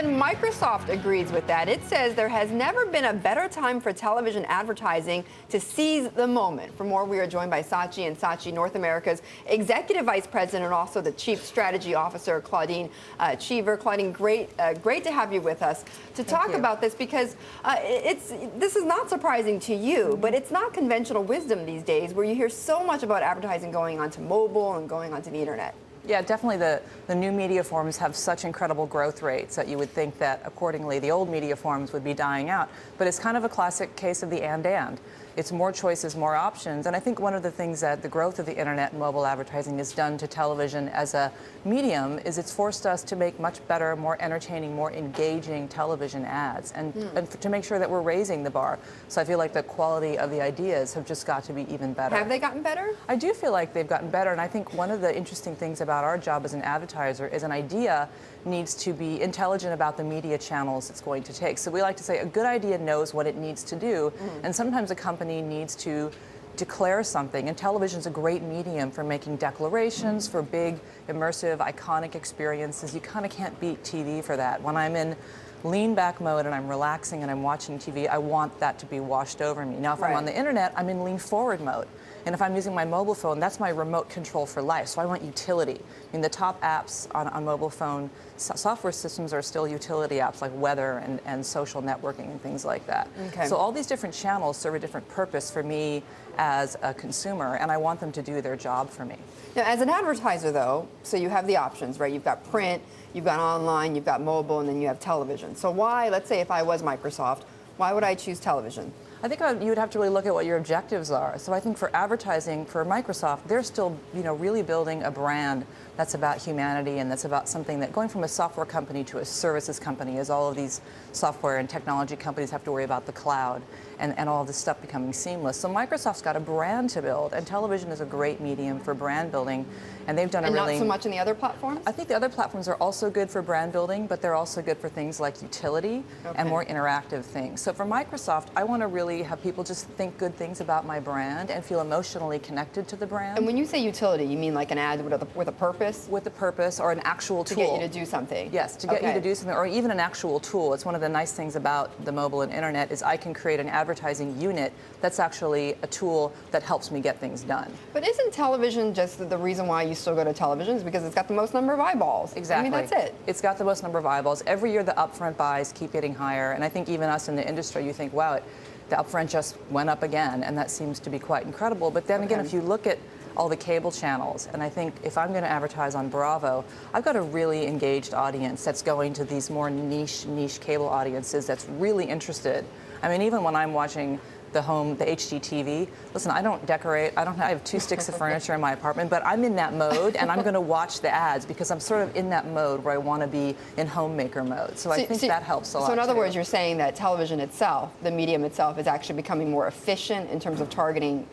even Microsoft agrees with that. It says there has never been a better time for television advertising to seize the moment. For more, we are joined by Saatchi and Saatchi North America's Executive Vice President and also the Chief Strategy Officer, Claudine Cheever. Claudine, great to have you with us to talk about this, because this is not surprising to you, but it's not conventional wisdom these days where you hear so much about advertising going onto mobile and going onto the internet. Yeah, definitely the new media forms have such incredible growth rates that you would think that accordingly the old media forms would be dying out. But it's kind of a classic case of the and. It's more choices, more options. And I think one of the things that the growth of the internet and mobile advertising has done to television as a medium is it's forced us to make much better, more entertaining, more engaging television ads, and to make sure that we're raising the bar. So I feel like the quality of the ideas have just got to be even better. Have they gotten better? I do feel like they've gotten better, and I think one of the interesting things about our job as an advertiser is an idea needs to be intelligent about the media channels it's going to take. So we like to say a good idea knows what it needs to do, and sometimes a company needs to declare something, and television's a great medium for making declarations, for big, immersive, iconic experiences. You kind of can't beat TV for that. When I'm in lean back mode and I'm relaxing and I'm watching TV, I want that to be washed over me. Now, if I'm on the internet, I'm in lean forward mode. And if I'm using my mobile phone, that's my remote control for life. So I want utility. I mean, the top apps on mobile phone software systems are still utility apps like weather and social networking and things like that. Okay. So all these different channels serve a different purpose for me as a consumer, and I want them to do their job for me. Now, as an advertiser, though, so you have the options, right? You've got print, you've got online, you've got mobile, and then you have television. So why, let's say if I was Microsoft, why would I choose television? I think you would have to really look at what your objectives are. So I think for advertising, for Microsoft, they're still, really building a brand that's about humanity and that's about something that going from a software company to a services company, as all of these software and technology companies have to worry about the cloud and all of this stuff becoming seamless. So Microsoft's got a brand to build, and television is a great medium for brand building, and they've done not so much in the other platforms? I think the other platforms are also good for brand building, but they're also good for things like utility and more interactive things. So for Microsoft, I want to really have people just think good things about my brand and feel emotionally connected to the brand. And when you say utility, you mean like an ad with a purpose? With a purpose, or an actual tool. To get you to do something? Yes, to get you to do something, or even an actual tool. It's one of the nice things about the mobile and internet is I can create an advertising unit that's actually a tool that helps me get things done. But isn't television just the reason why you still go to television is because it's got the most number of eyeballs? Exactly. I mean, that's it. It's got the most number of eyeballs. Every year the upfront buys keep getting higher, and I think even us in the industry, you think, wow, the upfront just went up again, and that seems to be quite incredible. But then again, if you look at all the cable channels, and I think if I'm going to advertise on Bravo, I've got a really engaged audience that's going to these more niche cable audiences that's really interested. I mean, even when I'm watching the HGTV, listen, I don't decorate, I have 2 sticks of furniture in my apartment, but I'm in that mode, and I'm going to watch the ads because I'm sort of in that mode where I want to be in homemaker mode. So I think that helps a lot. So in other words, you're saying that television itself, the medium itself, is actually becoming more efficient in terms of targeting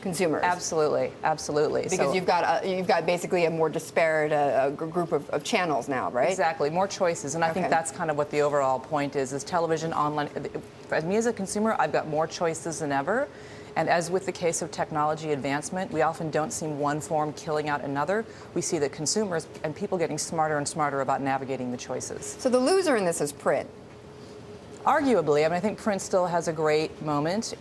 consumers. Absolutely, absolutely. Because you've got basically a more disparate group of channels now, right? Exactly, more choices, and I think that's kind of what the overall point is television, online. For me as a consumer, I've got more choices than ever. And as with the case of technology advancement, we often don't see one form killing out another. We see that consumers and people getting smarter and smarter about navigating the choices. So the loser in this is print. Arguably, I mean, I think print still has a great moment.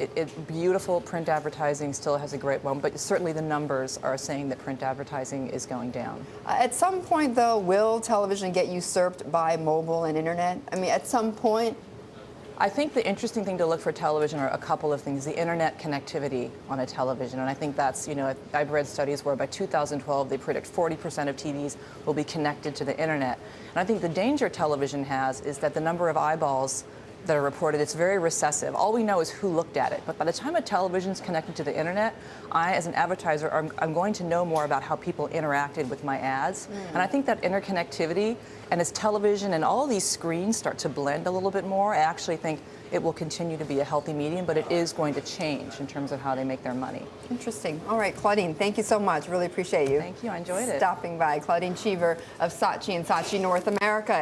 Beautiful print advertising still has a great moment, but certainly the numbers are saying that print advertising is going down. At some point, though, will television get usurped by mobile and internet? I mean, at some point? I think the interesting thing to look for television are a couple of things. The internet connectivity on a television, and I think that's, I've read studies where by 2012 they predict 40% of TVs will be connected to the internet. And I think the danger television has is that the number of eyeballs that are reported, it's very recessive. All we know is who looked at it. But by the time a television's connected to the internet, I, as an advertiser, I'm going to know more about how people interacted with my ads. And I think that interconnectivity, and as television and all these screens start to blend a little bit more, I actually think it will continue to be a healthy medium, but it is going to change in terms of how they make their money. Interesting. All right, Claudine, thank you so much. Really appreciate you. Thank you. I enjoyed it. Stopping by. Claudine Cheever of Saatchi and Saatchi North America.